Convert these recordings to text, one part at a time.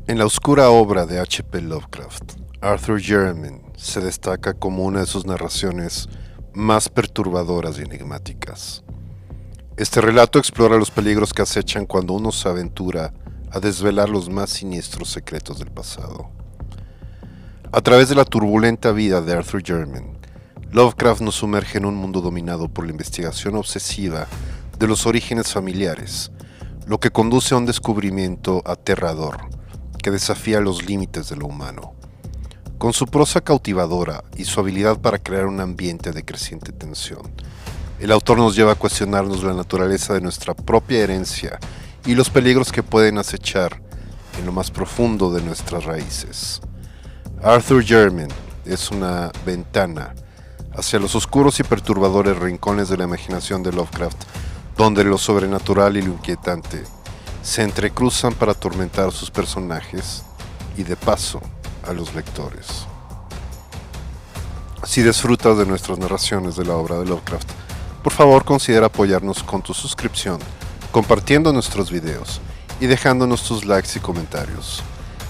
En la oscura obra de H. P. Lovecraft, Arthur Jermyn se destaca como una de sus narraciones más perturbadoras y enigmáticas. Este relato explora los peligros que acechan cuando uno se aventura a desvelar los más siniestros secretos del pasado. A través de la turbulenta vida de Arthur Jermyn, Lovecraft nos sumerge en un mundo dominado por la investigación obsesiva de los orígenes familiares, lo que conduce a un descubrimiento aterrador que desafía los límites de lo humano. Con su prosa cautivadora y su habilidad para crear un ambiente de creciente tensión, el autor nos lleva a cuestionarnos la naturaleza de nuestra propia herencia y los peligros que pueden acechar en lo más profundo de nuestras raíces. Arthur Jermyn es una ventana hacia los oscuros y perturbadores rincones de la imaginación de Lovecraft, donde lo sobrenatural y lo inquietante se entrecruzan para atormentar a sus personajes y de paso a los lectores. Si disfrutas de nuestras narraciones de la obra de Lovecraft, por favor considera apoyarnos con tu suscripción, compartiendo nuestros videos y dejándonos tus likes y comentarios.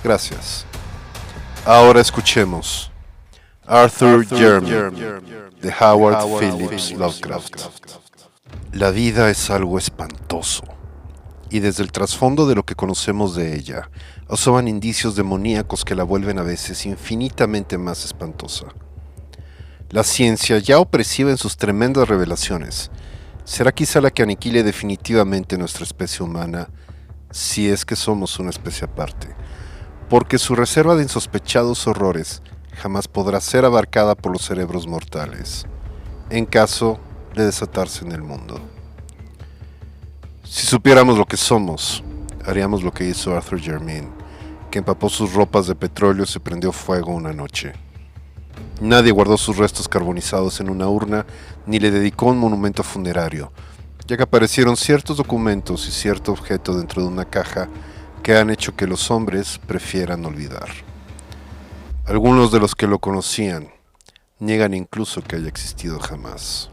Gracias. Ahora escuchemos Arthur Jermyn de Howard Phillips Lovecraft. La vida es algo espantoso, y desde el trasfondo de lo que conocemos de ella, asoman indicios demoníacos que la vuelven a veces infinitamente más espantosa. La ciencia, ya opresiva en sus tremendas revelaciones, será quizá la que aniquile definitivamente nuestra especie humana, si es que somos una especie aparte, porque su reserva de insospechados horrores jamás podrá ser abarcada por los cerebros mortales, en caso de desatarse en el mundo. Si supiéramos lo que somos, haríamos lo que hizo Arthur Jermyn, que empapó sus ropas de petróleo y se prendió fuego una noche. Nadie guardó sus restos carbonizados en una urna ni le dedicó un monumento funerario, ya que aparecieron ciertos documentos y cierto objeto dentro de una caja que han hecho que los hombres prefieran olvidar. Algunos de los que lo conocían niegan incluso que haya existido jamás.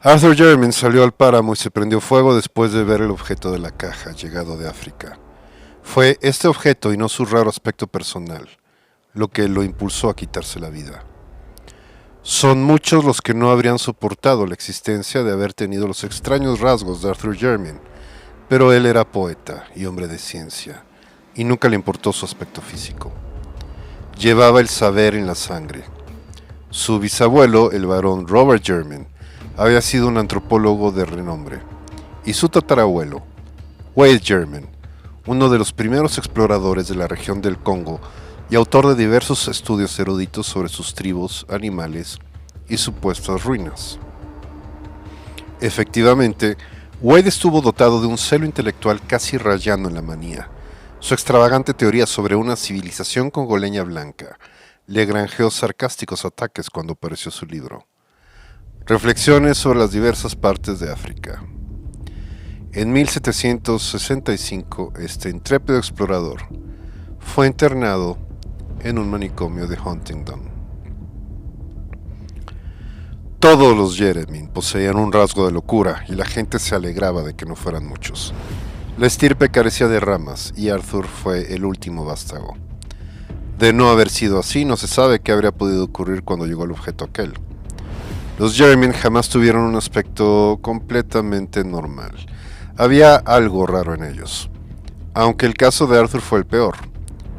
Arthur Jermyn salió al páramo y se prendió fuego después de ver el objeto de la caja llegado de África. Fue este objeto y no su raro aspecto personal lo que lo impulsó a quitarse la vida. Son muchos los que no habrían soportado la existencia de haber tenido los extraños rasgos de Arthur Jermyn, pero él era poeta y hombre de ciencia, y nunca le importó su aspecto físico. Llevaba el saber en la sangre. Su bisabuelo, el barón Robert Jermyn, había sido un antropólogo de renombre, y su tatarabuelo, Wade Jermyn, uno de los primeros exploradores de la región del Congo y autor de diversos estudios eruditos sobre sus tribus, animales y supuestas ruinas. Efectivamente, Wade estuvo dotado de un celo intelectual casi rayando en la manía. Su extravagante teoría sobre una civilización congoleña blanca le granjeó sarcásticos ataques cuando apareció su libro. Reflexiones sobre las diversas partes de África. En 1765, este intrépido explorador fue internado en un manicomio de Huntingdon. Todos los Jermyn poseían un rasgo de locura y la gente se alegraba de que no fueran muchos. La estirpe carecía de ramas y Arthur fue el último vástago. De no haber sido así, no se sabe qué habría podido ocurrir cuando llegó el objeto aquel. Los Jermyn jamás tuvieron un aspecto completamente normal. Había algo raro en ellos, aunque el caso de Arthur fue el peor,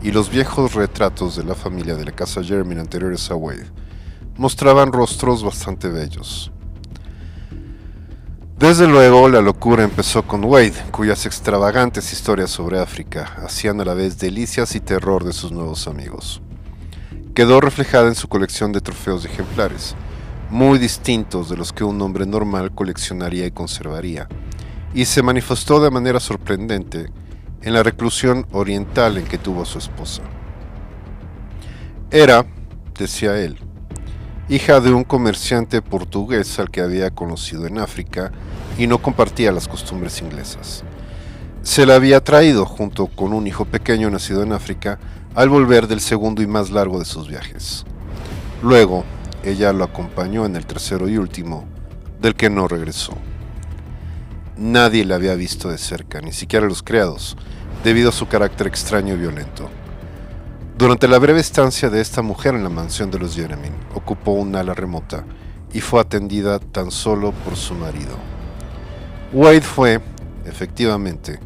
y los viejos retratos de la familia de la casa Jermyn anteriores a Wade mostraban rostros bastante bellos. Desde luego, la locura empezó con Wade, cuyas extravagantes historias sobre África hacían a la vez delicias y terror de sus nuevos amigos. Quedó reflejada en su colección de trofeos de ejemplares, muy distintos de los que un hombre normal coleccionaría y conservaría, y se manifestó de manera sorprendente en la reclusión oriental en que tuvo a su esposa. Era, decía él, hija de un comerciante portugués al que había conocido en África y no compartía las costumbres inglesas. Se la había traído junto con un hijo pequeño nacido en África al volver del segundo y más largo de sus viajes. Luego, ella lo acompañó en el tercero y último, del que no regresó. Nadie la había visto de cerca, ni siquiera los criados, debido a su carácter extraño y violento. Durante la breve estancia de esta mujer en la mansión de los Jeremy, ocupó un ala remota y fue atendida tan solo por su marido. Wade fue, efectivamente,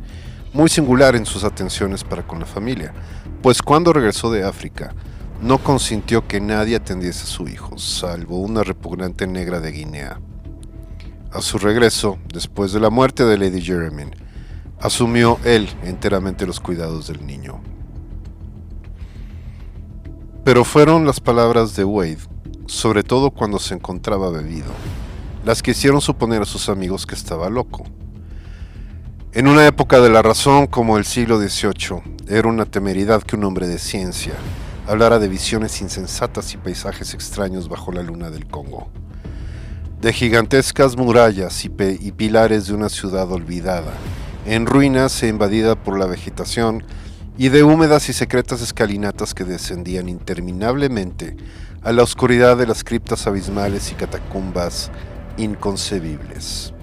muy singular en sus atenciones para con la familia, pues cuando regresó de África, no consintió que nadie atendiese a su hijo, salvo una repugnante negra de Guinea. A su regreso, después de la muerte de Lady Jeremy, asumió él enteramente los cuidados del niño. Pero fueron las palabras de Wade, sobre todo cuando se encontraba bebido, las que hicieron suponer a sus amigos que estaba loco. En una época de la razón como el siglo XVIII, era una temeridad que un hombre de ciencia hablara de visiones insensatas y paisajes extraños bajo la luna del Congo, de gigantescas murallas y pilares de una ciudad olvidada, en ruinas e invadida por la vegetación, y de húmedas y secretas escalinatas que descendían interminablemente a la oscuridad de las criptas abismales y catacumbas inconcebibles.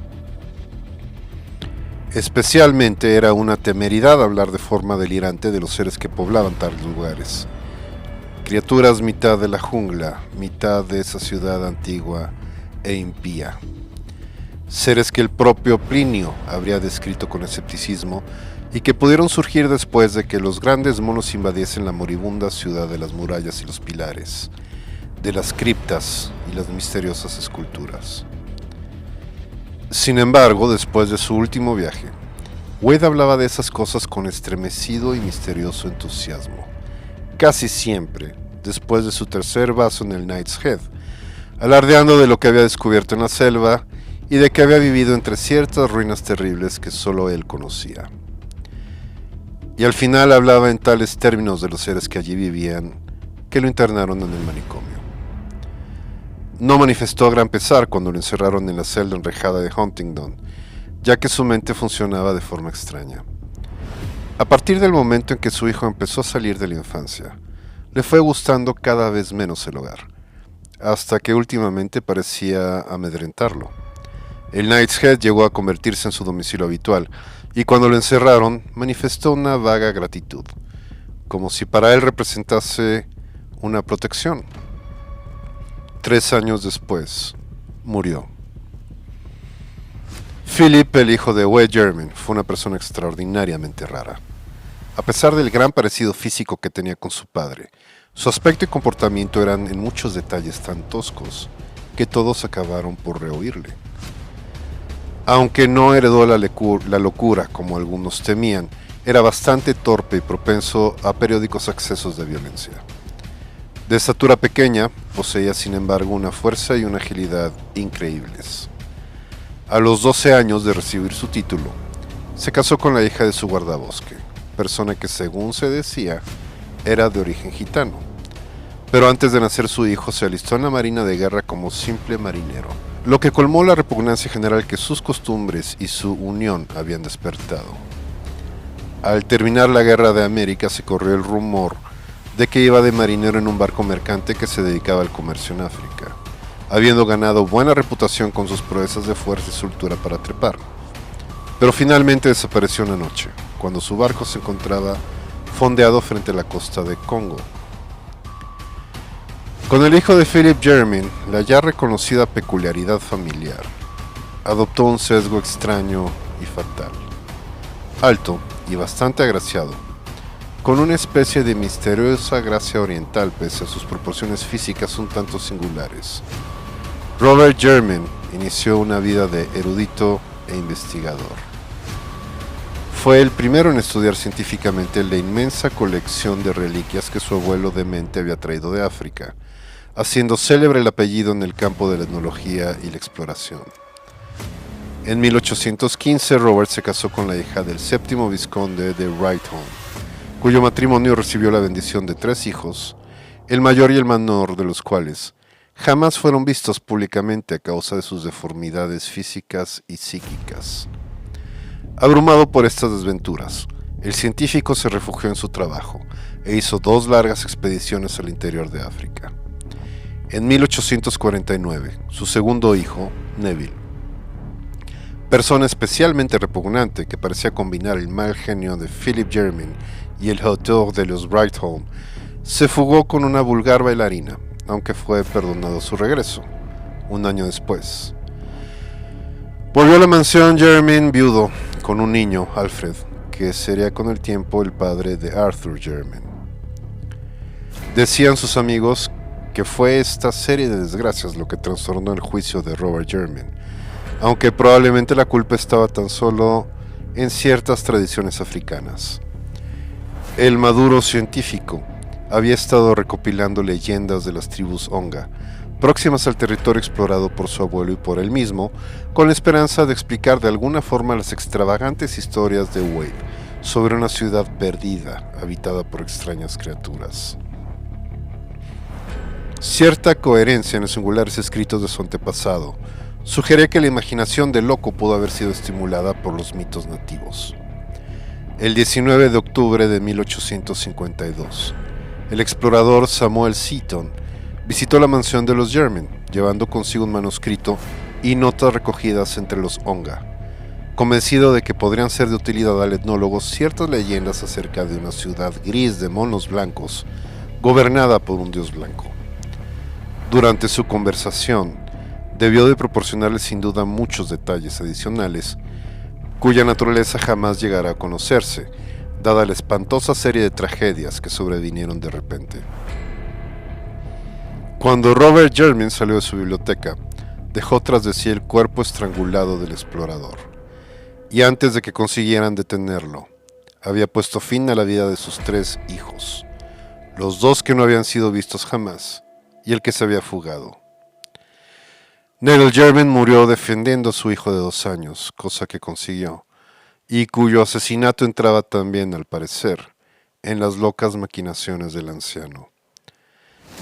Especialmente era una temeridad hablar de forma delirante de los seres que poblaban tales lugares. Criaturas mitad de la jungla, mitad de esa ciudad antigua e impía. Seres que el propio Plinio habría descrito con escepticismo y que pudieron surgir después de que los grandes monos invadiesen la moribunda ciudad de las murallas y los pilares, de las criptas y las misteriosas esculturas. Sin embargo, después de su último viaje, Wade hablaba de esas cosas con estremecido y misterioso entusiasmo. Casi siempre, después de su tercer vaso en el Knight's Head, alardeando de lo que había descubierto en la selva y de que había vivido entre ciertas ruinas terribles que solo él conocía. Y al final hablaba en tales términos de los seres que allí vivían, que lo internaron en el manicomio. No manifestó gran pesar cuando lo encerraron en la celda enrejada de Huntingdon, ya que su mente funcionaba de forma extraña. A partir del momento en que su hijo empezó a salir de la infancia, le fue gustando cada vez menos el hogar, hasta que últimamente parecía amedrentarlo. El Knight's Head llegó a convertirse en su domicilio habitual, y cuando lo encerraron, manifestó una vaga gratitud, como si para él representase una protección. 3 años después, murió. Philip, el hijo de Wade Jeremy, fue una persona extraordinariamente rara. A pesar del gran parecido físico que tenía con su padre, su aspecto y comportamiento eran en muchos detalles tan toscos que todos acabaron por rehuirle. Aunque no heredó la locura como algunos temían, era bastante torpe y propenso a periódicos accesos de violencia. De estatura pequeña, poseía sin embargo una fuerza y una agilidad increíbles. A los 12 años de recibir su título, se casó con la hija de su guardabosque, persona que según se decía, era de origen gitano. Pero antes de nacer su hijo se alistó en la Marina de Guerra como simple marinero, lo que colmó la repugnancia general que sus costumbres y su unión habían despertado. Al terminar la Guerra de América se corrió el rumor de que iba de marinero en un barco mercante que se dedicaba al comercio en África, habiendo ganado buena reputación con sus proezas de fuerza y soltura para trepar. Pero finalmente desapareció una noche, cuando su barco se encontraba fondeado frente a la costa de Congo. Con el hijo de Philip Jeremy, la ya reconocida peculiaridad familiar adoptó un sesgo extraño y fatal. Alto y bastante agraciado, con una especie de misteriosa gracia oriental pese a sus proporciones físicas un tanto singulares, Robert Jeremy inició una vida de erudito e investigador. Fue el primero en estudiar científicamente la inmensa colección de reliquias que su abuelo demente había traído de África, haciendo célebre el apellido en el campo de la etnología y la exploración. En 1815 Robert se casó con la hija del séptimo vizconde de Righton, cuyo matrimonio recibió la bendición de 3 hijos, el mayor y el menor de los cuales jamás fueron vistos públicamente a causa de sus deformidades físicas y psíquicas. Abrumado por estas desventuras, el científico se refugió en su trabajo e hizo 2 largas expediciones al interior de África. En 1849, su segundo hijo, Neville, persona especialmente repugnante que parecía combinar el mal genio de Philip Germain y el autor de los Brightholm, se fugó con una vulgar bailarina, aunque fue perdonado a su regreso, un año después. Volvió a la mansión Germain viudo, con un niño, Alfred, que sería con el tiempo el padre de Arthur Germain. Decían sus amigos que fue esta serie de desgracias lo que trastornó el juicio de Robert Germain, aunque probablemente la culpa estaba tan solo en ciertas tradiciones africanas. El maduro científico había estado recopilando leyendas de las tribus Onga, próximas al territorio explorado por su abuelo y por él mismo, con la esperanza de explicar de alguna forma las extravagantes historias de Wade sobre una ciudad perdida, habitada por extrañas criaturas. Cierta coherencia en los singulares escritos de su antepasado sugería que la imaginación del loco pudo haber sido estimulada por los mitos nativos. El 19 de octubre de 1852, el explorador Samuel Seaton visitó la mansión de los Germain, llevando consigo un manuscrito y notas recogidas entre los Onga, convencido de que podrían ser de utilidad al etnólogo ciertas leyendas acerca de una ciudad gris de monos blancos, gobernada por un dios blanco. Durante su conversación, debió de proporcionarle sin duda muchos detalles adicionales, cuya naturaleza jamás llegará a conocerse, dada la espantosa serie de tragedias que sobrevinieron de repente. Cuando Robert Germain salió de su biblioteca, dejó tras de sí el cuerpo estrangulado del explorador, y antes de que consiguieran detenerlo, había puesto fin a la vida de sus 3 hijos, los 2 que no habían sido vistos jamás, y el que se había fugado. Neville Germain murió defendiendo a su hijo de 2 años, cosa que consiguió, y cuyo asesinato entraba también, al parecer, en las locas maquinaciones del anciano.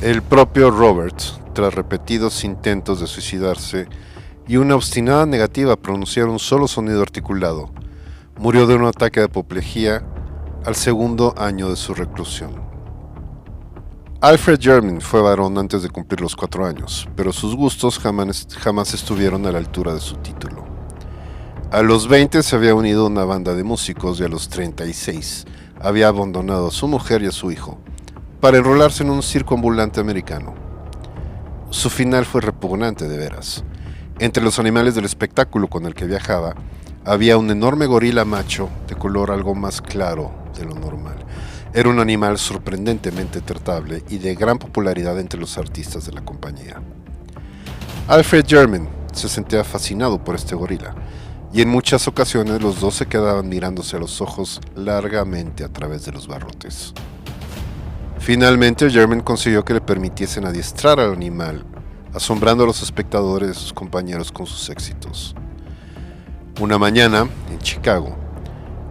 El propio Robert, tras repetidos intentos de suicidarse y una obstinada negativa a pronunciar un solo sonido articulado, murió de un ataque de apoplejía al 2º año de su reclusión. Alfred Germain fue varón antes de cumplir los 4 años, pero sus gustos jamás estuvieron a la altura de su título. A los 20 se había unido a una banda de músicos y a los 36 había abandonado a su mujer y a su hijo para enrolarse en un circo ambulante americano. Su final fue repugnante de veras. Entre los animales del espectáculo con el que viajaba, había un enorme gorila macho de color algo más claro de lo normal. Era un animal sorprendentemente tratable y de gran popularidad entre los artistas de la compañía. Alfred Germain se sentía fascinado por este gorila, y en muchas ocasiones los dos se quedaban mirándose a los ojos largamente a través de los barrotes. Finalmente, Germain consiguió que le permitiesen adiestrar al animal, asombrando a los espectadores y a sus compañeros con sus éxitos. Una mañana, en Chicago,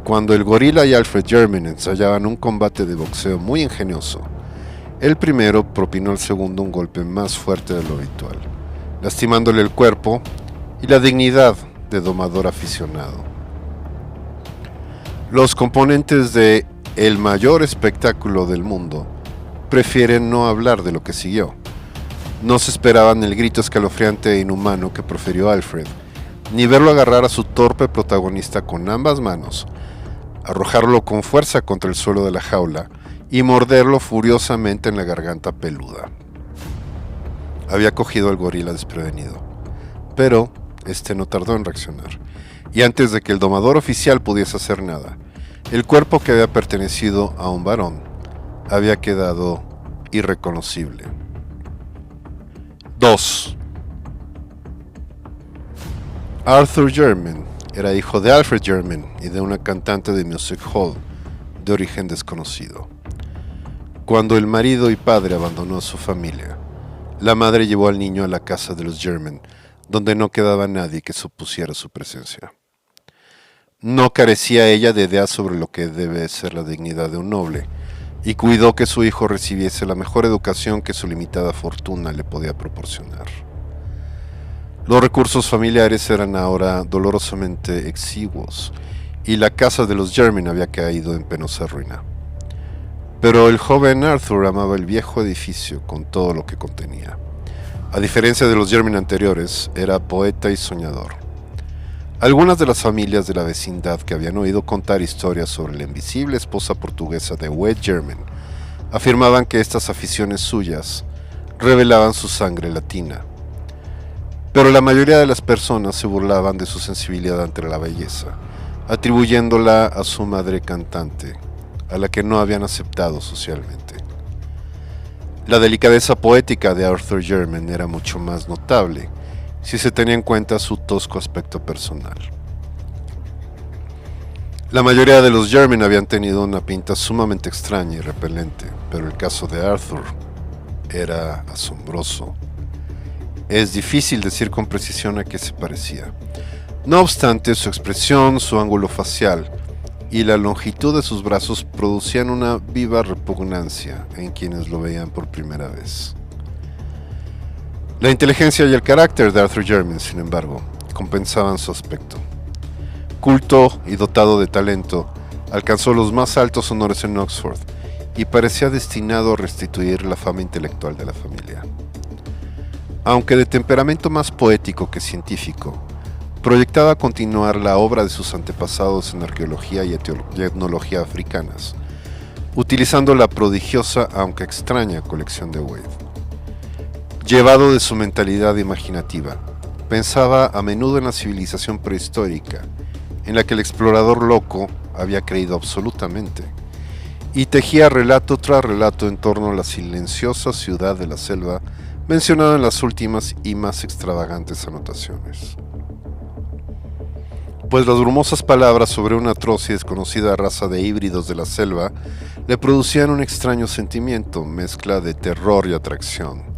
cuando el gorila y Alfred Germain ensayaban un combate de boxeo muy ingenioso, el primero propinó al segundo un golpe más fuerte de lo habitual, lastimándole el cuerpo y la dignidad de domador aficionado. Los componentes de el mayor espectáculo del mundo prefieren no hablar de lo que siguió. No se esperaban el grito escalofriante e inhumano que profirió Alfred, ni verlo agarrar a su torpe protagonista con ambas manos, arrojarlo con fuerza contra el suelo de la jaula y morderlo furiosamente en la garganta peluda. Había cogido al gorila desprevenido, pero este no tardó en reaccionar, y antes de que el domador oficial pudiese hacer nada, el cuerpo que había pertenecido a un varón había quedado irreconocible. 2. Arthur Germain era hijo de Alfred Germain y de una cantante de music hall de origen desconocido. Cuando el marido y padre abandonó a su familia, la madre llevó al niño a la casa de los Germain, donde no quedaba nadie que supusiera su presencia. No carecía ella de ideas sobre lo que debe ser la dignidad de un noble, y cuidó que su hijo recibiese la mejor educación que su limitada fortuna le podía proporcionar. Los recursos familiares eran ahora dolorosamente exiguos, y la casa de los Germain había caído en penosa ruina. Pero el joven Arthur amaba el viejo edificio con todo lo que contenía. A diferencia de los Germain anteriores, era poeta y soñador. Algunas de las familias de la vecindad que habían oído contar historias sobre la invisible esposa portuguesa de Wade German afirmaban que estas aficiones suyas revelaban su sangre latina. Pero la mayoría de las personas se burlaban de su sensibilidad ante la belleza, atribuyéndola a su madre cantante, a la que no habían aceptado socialmente. La delicadeza poética de Arthur German era mucho más notable si se tenía en cuenta su tosco aspecto personal. La mayoría de los German habían tenido una pinta sumamente extraña y repelente, pero el caso de Arthur era asombroso. Es difícil decir con precisión a qué se parecía. No obstante, su expresión, su ángulo facial y la longitud de sus brazos producían una viva repugnancia en quienes lo veían por primera vez. La inteligencia y el carácter de Arthur German, sin embargo, compensaban su aspecto. Culto y dotado de talento, alcanzó los más altos honores en Oxford y parecía destinado a restituir la fama intelectual de la familia. Aunque de temperamento más poético que científico, proyectaba continuar la obra de sus antepasados en arqueología y etnología africanas, utilizando la prodigiosa aunque extraña colección de Wade. Llevado de su mentalidad imaginativa, pensaba a menudo en la civilización prehistórica, en la que el explorador loco había creído absolutamente, y tejía relato tras relato en torno a la silenciosa ciudad de la selva mencionada en las últimas y más extravagantes anotaciones. Pues las brumosas palabras sobre una atroz y desconocida raza de híbridos de la selva le producían un extraño sentimiento, mezcla de terror y atracción.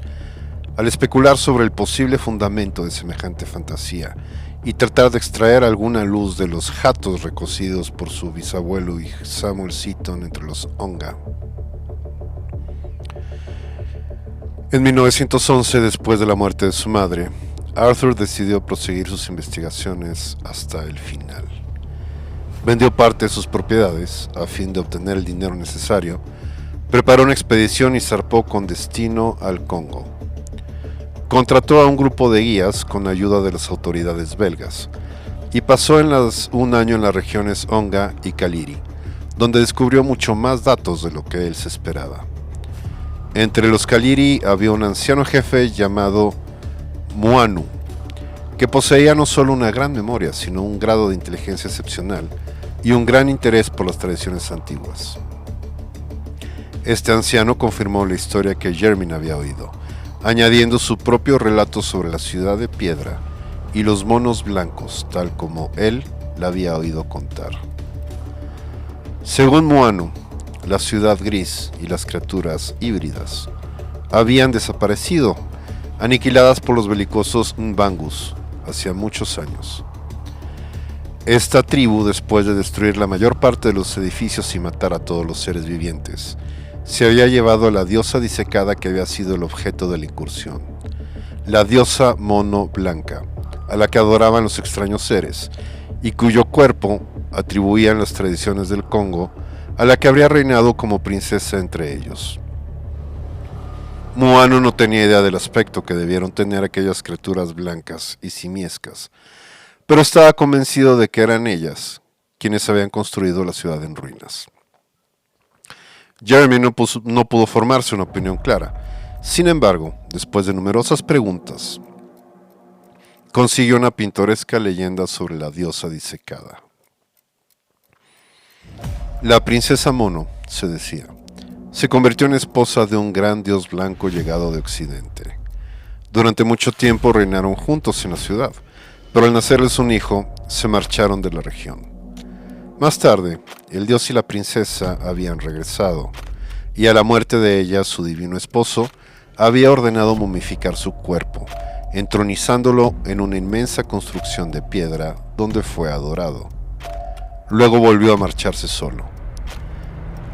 Al especular sobre el posible fundamento de semejante fantasía y tratar de extraer alguna luz de los jatos recocidos por su bisabuelo y Samuel Seaton entre los Onga. En 1911, después de la muerte de su madre, Arthur decidió proseguir sus investigaciones hasta el final. Vendió parte de sus propiedades a fin de obtener el dinero necesario, preparó una expedición y zarpó con destino al Congo. Contrató a un grupo de guías con ayuda de las autoridades belgas y pasó un año en las regiones Onga y Kaliri, donde descubrió mucho más datos de lo que él se esperaba. Entre los Kaliri había un anciano jefe llamado Muanu, que poseía no solo una gran memoria, sino un grado de inteligencia excepcional y un gran interés por las tradiciones antiguas. Este anciano confirmó la historia que Germain había oído, añadiendo su propio relato sobre la ciudad de piedra y los monos blancos, tal como él la había oído contar. Según Muanu, la ciudad gris y las criaturas híbridas habían desaparecido, aniquiladas por los belicosos Mbangus hacía muchos años. Esta tribu, después de destruir la mayor parte de los edificios y matar a todos los seres vivientes, se había llevado a la diosa disecada que había sido el objeto de la incursión, la diosa mono blanca, a la que adoraban los extraños seres, y cuyo cuerpo atribuían las tradiciones del Congo, a la que habría reinado como princesa entre ellos. Muanu no tenía idea del aspecto que debieron tener aquellas criaturas blancas y simiescas, pero estaba convencido de que eran ellas quienes habían construido la ciudad en ruinas. Jeremy no pudo formarse una opinión clara. Sin embargo, después de numerosas preguntas, consiguió una pintoresca leyenda sobre la diosa disecada. La princesa Mono, se decía, se convirtió en esposa de un gran dios blanco llegado de Occidente. Durante mucho tiempo reinaron juntos en la ciudad, pero al nacerles un hijo, se marcharon de la región. Más tarde, el dios y la princesa habían regresado, y a la muerte de ella, su divino esposo había ordenado momificar su cuerpo, entronizándolo en una inmensa construcción de piedra donde fue adorado. Luego volvió a marcharse solo.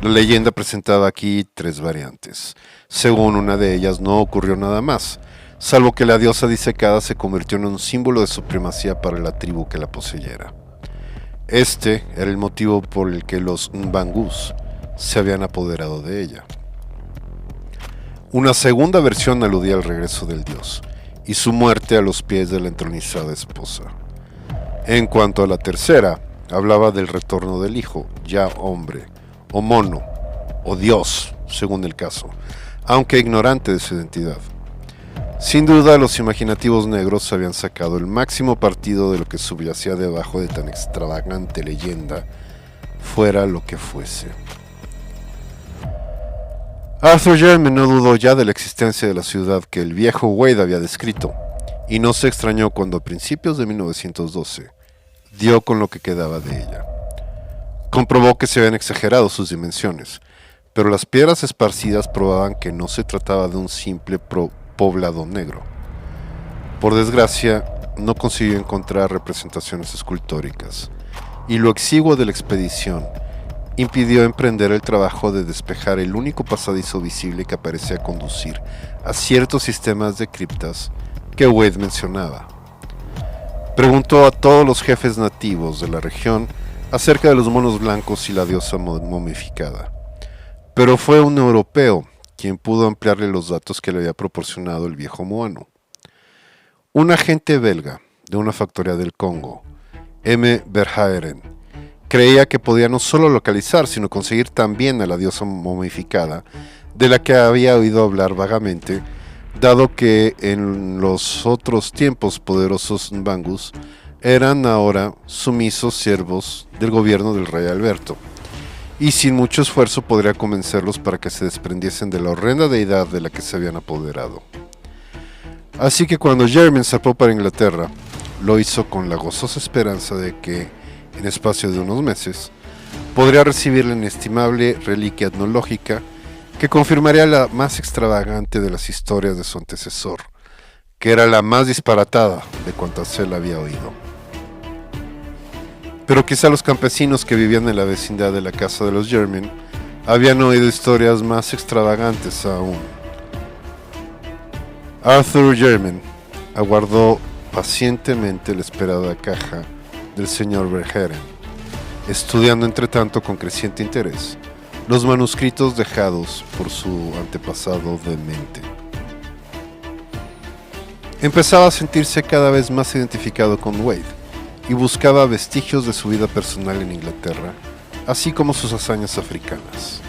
La leyenda presentaba aquí tres variantes. Según una de ellas, no ocurrió nada más, salvo que la diosa disecada se convirtió en un símbolo de supremacía para la tribu que la poseyera. Este era el motivo por el que los Mbangus se habían apoderado de ella. Una segunda versión aludía al regreso del dios y su muerte a los pies de la entronizada esposa. En cuanto a la tercera, hablaba del retorno del hijo, ya hombre, o mono, o Dios, según el caso, aunque ignorante de su identidad. Sin duda, los imaginativos negros habían sacado el máximo partido de lo que subyacía debajo de tan extravagante leyenda, fuera lo que fuese. Arthur Jermyn no dudó ya de la existencia de la ciudad que el viejo Wade había descrito, y no se extrañó cuando a principios de 1912 dio con lo que quedaba de ella. Comprobó que se habían exagerado sus dimensiones, pero las piedras esparcidas probaban que no se trataba de un simple poblado negro. Por desgracia, no consiguió encontrar representaciones escultóricas, y lo exiguo de la expedición impidió emprender el trabajo de despejar el único pasadizo visible que parecía conducir a ciertos sistemas de criptas que Wade mencionaba. Preguntó a todos los jefes nativos de la región acerca de los monos blancos y la diosa momificada, pero fue un europeo quien pudo ampliarle los datos que le había proporcionado el viejo moano. Un agente belga de una factoría del Congo, M. Verhaeren, creía que podía no solo localizar, sino conseguir también a la diosa momificada, de la que había oído hablar vagamente, dado que en los otros tiempos poderosos Mbangus eran ahora sumisos siervos del gobierno del rey Alberto, y sin mucho esfuerzo podría convencerlos para que se desprendiesen de la horrenda deidad de la que se habían apoderado. Así que cuando Jermyn zarpó para Inglaterra, lo hizo con la gozosa esperanza de que, en espacio de unos meses, podría recibir la inestimable reliquia etnológica que confirmaría la más extravagante de las historias de su antecesor, que era la más disparatada de cuantas él había oído. Pero quizá los campesinos que vivían en la vecindad de la casa de los Jermyn habían oído historias más extravagantes aún. Arthur Jermyn aguardó pacientemente la esperada caja del señor Verhaeren, estudiando entre tanto con creciente interés los manuscritos dejados por su antepasado demente. Empezaba a sentirse cada vez más identificado con Wade y buscaba vestigios de su vida personal en Inglaterra, así como sus hazañas africanas.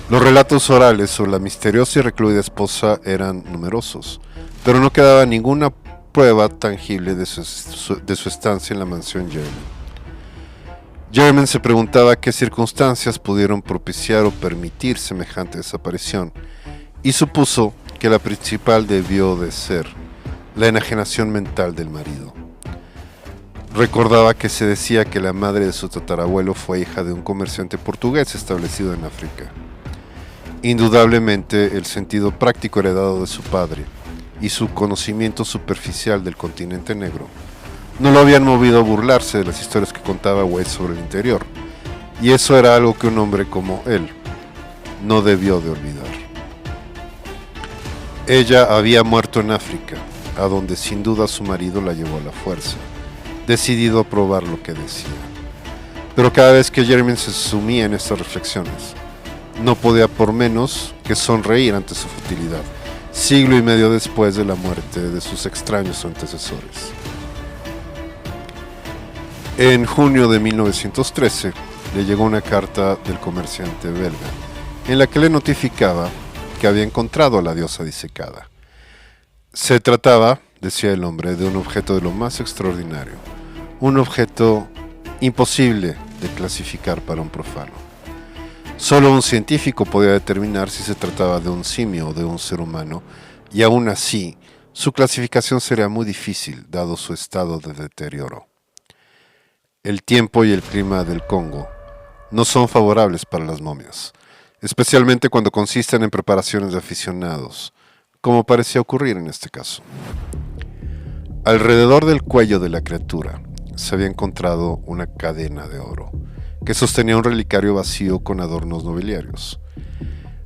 Los relatos orales sobre la misteriosa y recluida esposa eran numerosos, pero no quedaba ninguna prueba tangible de su estancia en la mansión Jermyn. Jermyn se preguntaba qué circunstancias pudieron propiciar o permitir semejante desaparición, y supuso que la principal debió de ser la enajenación mental del marido. Recordaba que se decía que la madre de su tatarabuelo fue hija de un comerciante portugués establecido en África. Indudablemente el sentido práctico heredado de su padre y su conocimiento superficial del continente negro no lo habían movido a burlarse de las historias que contaba Wade sobre el interior, y eso era algo que un hombre como él no debió de olvidar. Ella había muerto en África, a donde sin duda su marido la llevó a la fuerza, decidido a probar lo que decía. Pero cada vez que Jermyn se sumía en estas reflexiones, no podía por menos que sonreír ante su futilidad, siglo y medio después de la muerte de sus extraños antecesores. En junio de 1913 le llegó una carta del comerciante belga, en la que le notificaba que había encontrado a la diosa disecada. Se trataba, decía el hombre, de un objeto de lo más extraordinario, un objeto imposible de clasificar para un profano. Solo un científico podía determinar si se trataba de un simio o de un ser humano, y aún así, su clasificación sería muy difícil, dado su estado de deterioro. El tiempo y el clima del Congo no son favorables para las momias, especialmente cuando consisten en preparaciones de aficionados, como parecía ocurrir en este caso. Alrededor del cuello de la criatura se había encontrado una cadena de oro, que sostenía un relicario vacío con adornos nobiliarios.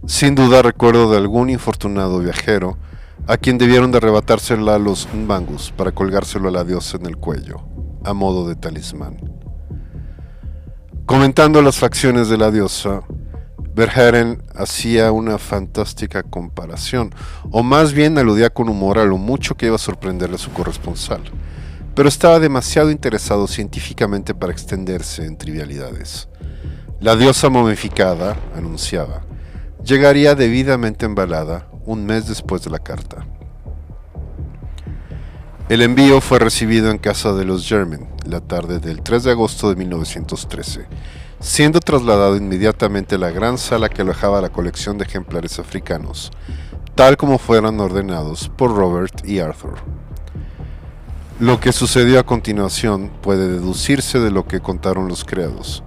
Sin duda recuerdo de algún infortunado viajero a quien debieron de arrebatársela a los Mbangus para colgárselo a la diosa en el cuello, a modo de talismán. Comentando las facciones de la diosa, Verhaeren hacía una fantástica comparación, o más bien aludía con humor a lo mucho que iba a sorprenderle a su corresponsal, pero estaba demasiado interesado científicamente para extenderse en trivialidades. La diosa momificada, anunciaba, llegaría debidamente embalada un mes después de la carta. El envío fue recibido en casa de los Germain la tarde del 3 de agosto de 1913, siendo trasladado inmediatamente a la gran sala que alojaba la colección de ejemplares africanos, tal como fueron ordenados por Robert y Arthur. Lo que sucedió a continuación puede deducirse de lo que contaron los criados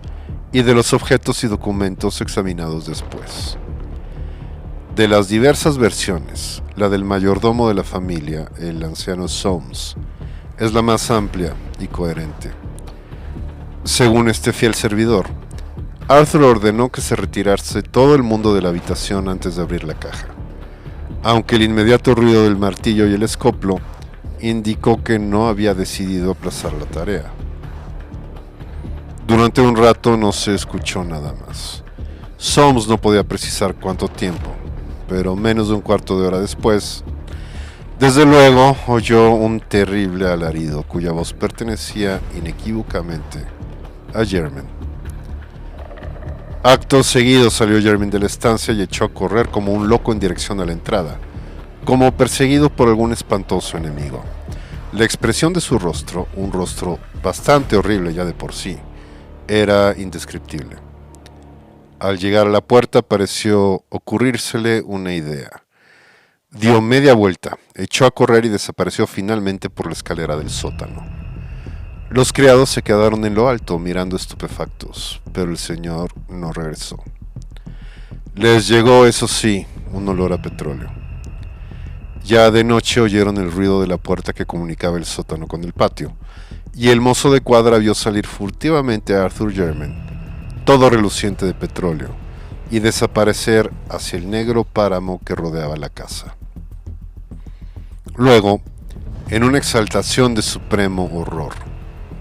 y de los objetos y documentos examinados después. De las diversas versiones, la del mayordomo de la familia, el anciano Soames, es la más amplia y coherente. Según este fiel servidor, Arthur ordenó que se retirase todo el mundo de la habitación antes de abrir la caja, aunque el inmediato ruido del martillo y el escoplo indicó que no había decidido aplazar la tarea. Durante un rato no se escuchó nada más. Soames no podía precisar cuánto tiempo, pero menos de un cuarto de hora después, desde luego oyó un terrible alarido cuya voz pertenecía inequívocamente a Germain. Acto seguido salió Germain de la estancia y echó a correr como un loco en dirección a la entrada, como perseguido por algún espantoso enemigo. La expresión de su rostro, un rostro bastante horrible ya de por sí, era indescriptible. Al llegar a la puerta pareció ocurrírsele una idea. Dio media vuelta, echó a correr y desapareció finalmente por la escalera del sótano. Los criados se quedaron en lo alto mirando estupefactos, pero el señor no regresó. Les llegó, eso sí, un olor a petróleo. Ya de noche oyeron el ruido de la puerta que comunicaba el sótano con el patio, y el mozo de cuadra vio salir furtivamente a Arthur Germain, todo reluciente de petróleo, y desaparecer hacia el negro páramo que rodeaba la casa. Luego, en una exaltación de supremo horror,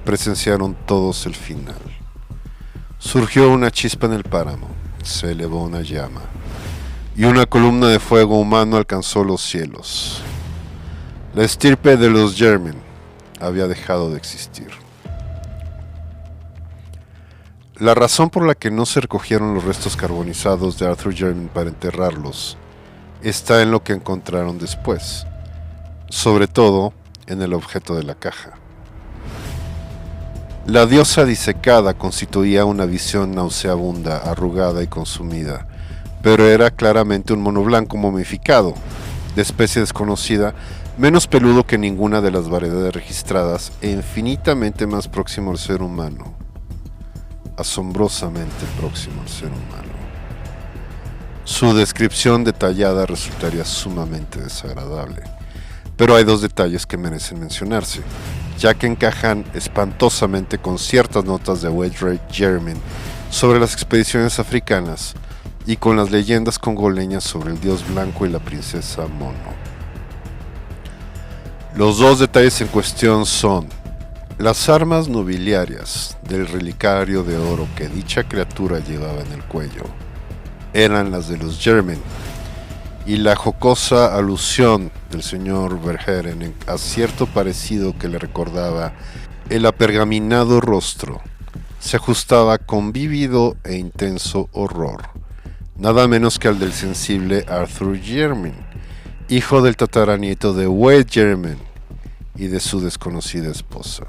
presenciaron todos el final. Surgió una chispa en el páramo, se elevó una llama, y una columna de fuego humano alcanzó los cielos. La estirpe de los Germain había dejado de existir. La razón por la que no se recogieron los restos carbonizados de Arthur Germain para enterrarlos está en lo que encontraron después, sobre todo en el objeto de la caja. La diosa disecada constituía una visión nauseabunda, arrugada y consumida, pero era claramente un mono blanco momificado, de especie desconocida, menos peludo que ninguna de las variedades registradas e infinitamente más próximo al ser humano. Asombrosamente próximo al ser humano. Su descripción detallada resultaría sumamente desagradable, pero hay dos detalles que merecen mencionarse, ya que encajan espantosamente con ciertas notas de Wedgwood Germain sobre las expediciones africanas y con las leyendas congoleñas sobre el dios blanco y la princesa Mono. Los dos detalles en cuestión son: las armas nobiliarias del relicario de oro que dicha criatura llevaba en el cuello eran las de los Germain, y la jocosa alusión del señor Verhaeren a cierto parecido que le recordaba el apergaminado rostro se ajustaba con vívido e intenso horror, nada menos que al del sensible Arthur Germain, hijo del tataranieto de Wade Germain y de su desconocida esposa.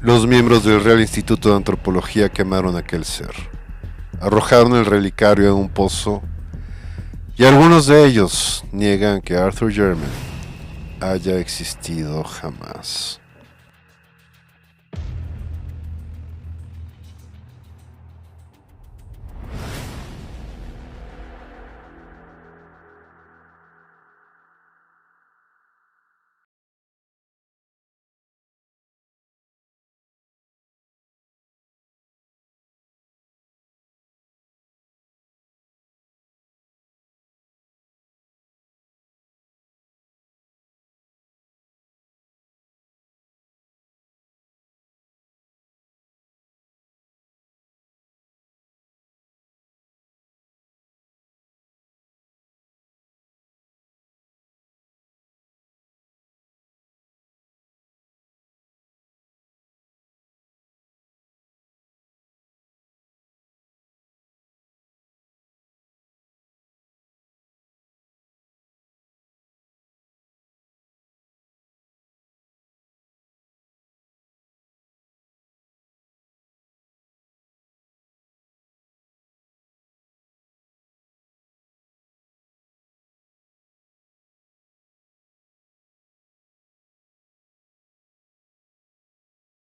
Los miembros del Real Instituto de Antropología quemaron aquel ser, arrojaron el relicario en un pozo, y algunos de ellos niegan que Arthur Germain haya existido jamás.